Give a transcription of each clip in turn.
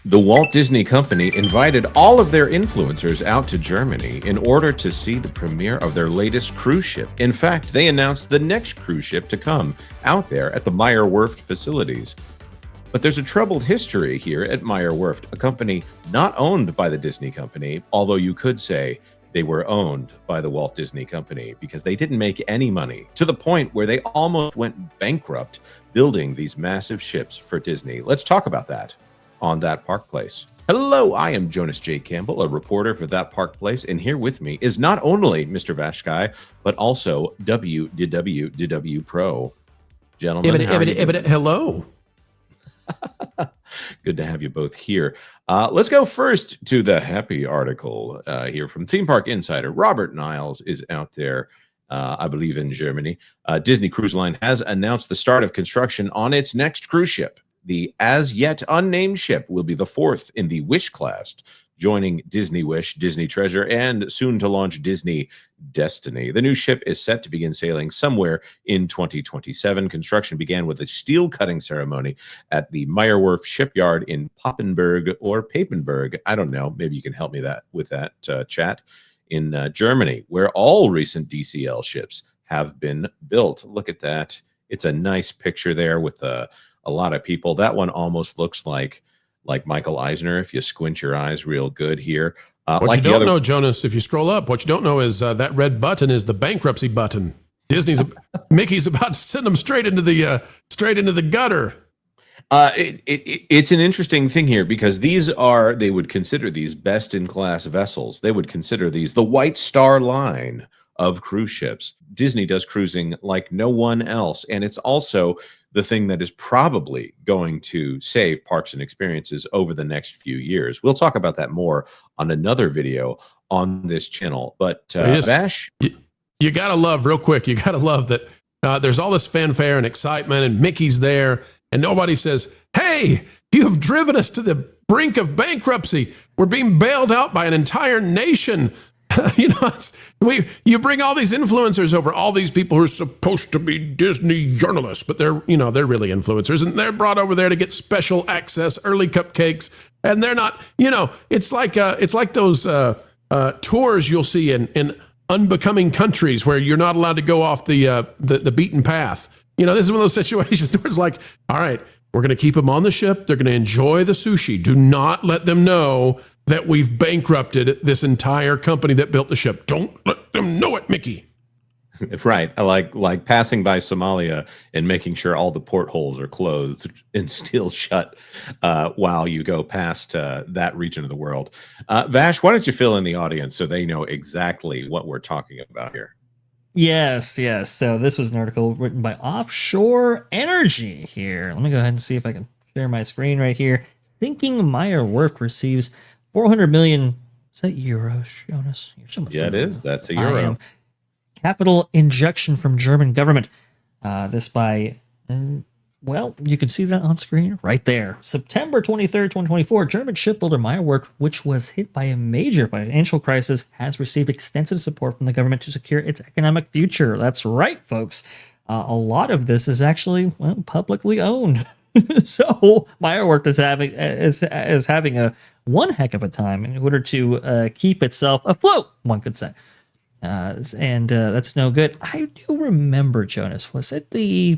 The Walt Disney Company invited all of their influencers out to Germany in order to see the premiere of their latest cruise ship. In fact, they announced the next cruise ship to come out there at the Meyer Werft facilities. But there's a troubled history here at Meyer Werft, a company not owned by the Disney Company, although you could say they were owned by the Walt Disney Company because they didn't make any money, to the point where they almost went bankrupt building these massive ships for Disney. Let's talk about that on That Park Place. Hello, I am Jonas J. Campbell, a reporter for That Park Place, and here with me is not only Mr. Vashkai, but also WDW Pro. Gentlemen, hello. Good to have you both here. Let's go first to the happy article here from Theme Park Insider. Robert Niles is out there, I believe in Germany. Disney Cruise Line has announced the start of construction on its next cruise ship. The as yet unnamed ship will be the fourth in the Wish class, joining Disney Wish, Disney Treasure, and soon to launch Disney Destiny. The new ship is set to begin sailing somewhere in 2027. Construction began with a steel cutting ceremony at the Meyer Werft shipyard in Papenburg or Papenburg. I don't know. Maybe you can help me with that chat, in Germany, where all recent DCL ships have been built. Look at that. It's a nice picture there with a lot of people. That one almost looks like Michael Eisner if you squint your eyes real good here. What you don't know, Jonas, if you scroll up, what you don't know is that red button is the bankruptcy button. Mickey's about to send them straight into the gutter. It's an interesting thing here because they would consider these best in class vessels. They would consider these the White Star Line of cruise ships. Disney does cruising like no one else, and it's also the thing that is probably going to save parks and experiences over the next few years. We'll talk about that more on another video on this channel. But Vash, you gotta love real quick. You gotta love that there's all this fanfare and excitement, and Mickey's there, and nobody says, "Hey, you've driven us to the brink of bankruptcy. We're being bailed out by an entire nation." You bring all these influencers over, all these people who are supposed to be Disney journalists, but they're really influencers, and they're brought over there to get special access, early cupcakes, and they're not, it's like those tours you'll see in unbecoming countries where you're not allowed to go off the beaten path. This is one of those situations where it's like, all right, we're going to keep them on the ship. They're going to enjoy the sushi. Do not let them know that we've bankrupted this entire company that built the ship. Don't let them know it, Mickey. Right. I like passing by Somalia and making sure all the portholes are closed and still shut while you go past that region of the world. Vash, why don't you fill in the audience so they know exactly what we're talking about here? Yes. So this was an article written by Offshore Energy here. Let me go ahead and see if I can share my screen right here. Thinking Meyer Werft receives 400 million. Is that euros, Jonas? Yeah, it is. That's a euro. Capital injection from German government. This by, you can see that on screen right there. September 23rd, 2024, German shipbuilder Meyer Werft, which was hit by a major financial crisis, has received extensive support from the government to secure its economic future. That's right, folks. A lot of this is actually publicly owned. So Meyer Werft is having a one heck of a time in order to keep itself afloat, one could say. And that's no good. I do remember, Jonas, was it I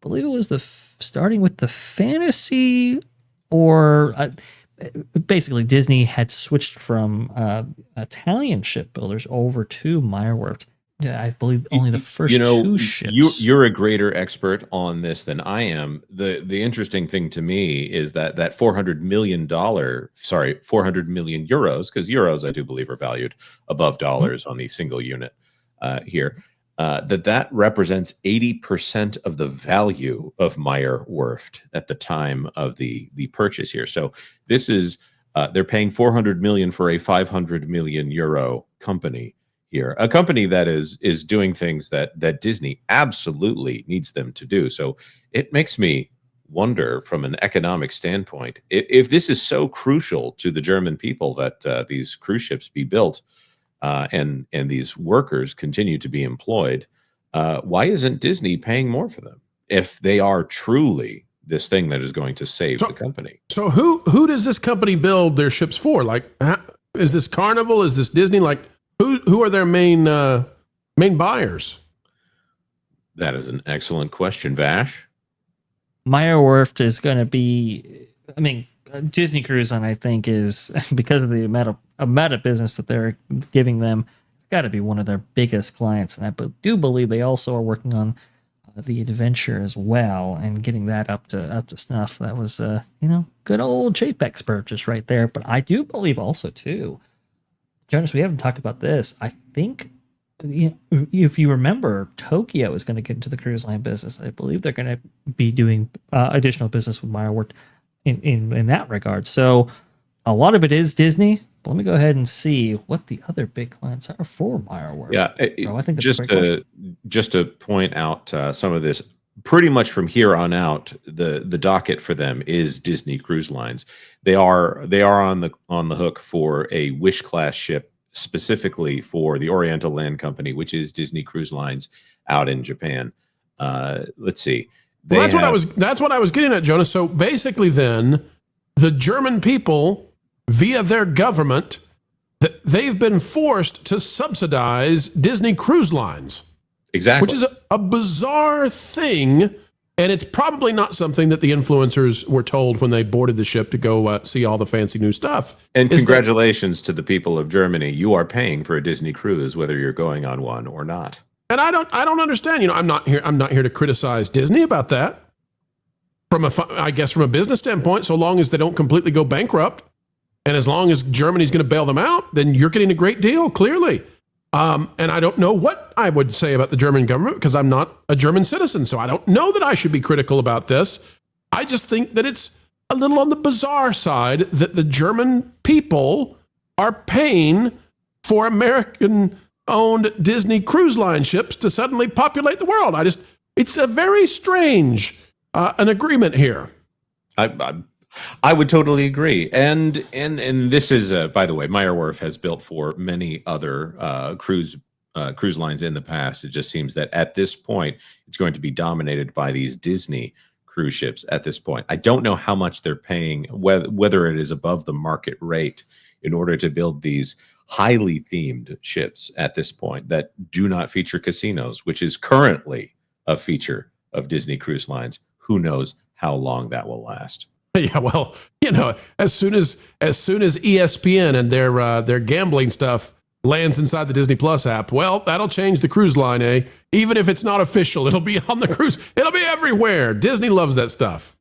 believe it was starting with the fantasy, or basically Disney had switched from Italian shipbuilders over to Meyer Werft. I believe only the first two ships. You're a greater expert on this than I am. The interesting thing to me is that $400 million, 400 million euros, because euros I do believe are valued above dollars on the single unit here. That represents 80% of the value of Meyer Werft at the time of the purchase here. So this is they're paying 400 million for a 500 million euro company here, a company that is doing things that Disney absolutely needs them to do. So it makes me wonder, from an economic standpoint, if this is so crucial to the German people that these cruise ships be built. And these workers continue to be employed. Why isn't Disney paying more for them if they are truly this thing that is going to save the company. So who does this company build their ships for? Like, is this Carnival? Is this Disney? Like, who are their main buyers? That is an excellent question, Vash. Meyer Werft is going to be, I mean, Disney Cruise Line, I think, is, because of the amount of business that they're giving them, it's got to be one of their biggest clients. And I do believe they also are working on the Adventure as well and getting that up to snuff. That was, good old Chapek's purchase right there. But I do believe also, too, Jonas, we haven't talked about this. I think, if you remember, Tokyo is going to get into the cruise line business. I believe they're going to be doing additional business with Meyer Werft in that regard. So a lot of it is Disney. But let me go ahead and see what the other big clients are for Meyer Werft. Yeah, I think that's a great question. Just to point out some of this, pretty much from here on out, the docket for them is Disney Cruise Lines. They are on the hook for a Wish class ship, specifically for the Oriental Land Company, which is Disney Cruise Lines out in Japan. Let's see. Well, that's what I was getting at, Jonas. So basically, then the German people, via their government, they've been forced to subsidize Disney Cruise Lines. Exactly. Which is a bizarre thing, and it's probably not something that the influencers were told when they boarded the ship to go see all the fancy new stuff. And congratulations to the people of Germany. You are paying for a Disney cruise, whether you're going on one or not. And I don't understand. I'm not here to criticize Disney about that. From a business standpoint, so long as they don't completely go bankrupt, and as long as Germany's going to bail them out, then you're getting a great deal, clearly. And I don't know what I would say about the German government because I'm not a German citizen, so I don't know that I should be critical about this. I just think that it's a little on the bizarre side that the German people are paying for American-owned Disney Cruise Line ships to suddenly populate the world. It's a very strange an agreement here. I would totally agree. And this is, by the way, Meyer Werft has built for many other cruise lines in the past. It just seems that at this point, it's going to be dominated by these Disney cruise ships at this point. I don't know how much they're paying, whether it is above the market rate in order to build these highly themed ships at this point that do not feature casinos, which is currently a feature of Disney Cruise Lines. Who knows how long that will last? Yeah, well, as soon as ESPN and their gambling stuff lands inside the Disney Plus app, well, that'll change the cruise line, eh? Even if it's not official, it'll be on the cruise. It'll be everywhere. Disney loves that stuff.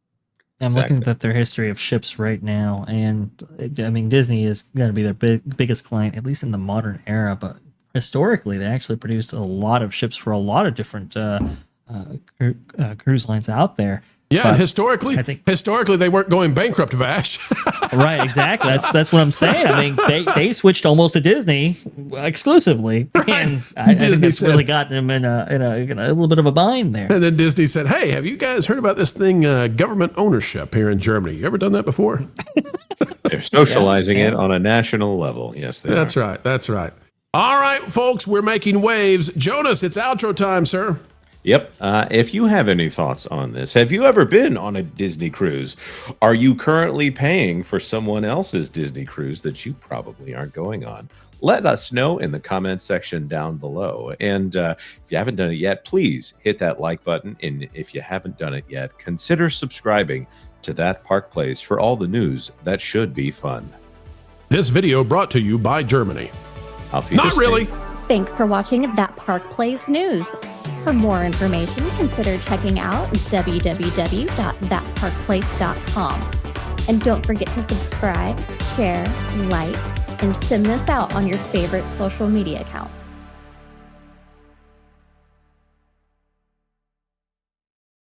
I'm looking at their history of ships right now, and I mean, Disney is going to be their biggest client, at least in the modern era. But historically, they actually produced a lot of ships for a lot of different cruise lines out there. Yeah, and historically, they weren't going bankrupt, Vash. Right, exactly. That's what I'm saying. I mean, they switched almost to Disney exclusively, right. And I think that's really gotten them in a little bit of a bind there. And then Disney said, "Hey, have you guys heard about this thing, government ownership here in Germany? You ever done that before?" They're socializing it on a national level. Yes, that's right. That's right. All right, folks, we're making waves. Jonas, it's outro time, sir. Yep. If you have any thoughts on this, have you ever been on a Disney cruise? Are you currently paying for someone else's Disney cruise that you probably aren't going on? Let us know in the comments section down below. And if you haven't done it yet, please hit that like button. And if you haven't done it yet, consider subscribing to That Park Place for all the news that should be fun. This video brought to you by Germany. Not really. Thanks for watching That Park Place News. For more information, consider checking out www.thatparkplace.com. And don't forget to subscribe, share, like, and send this out on your favorite social media accounts.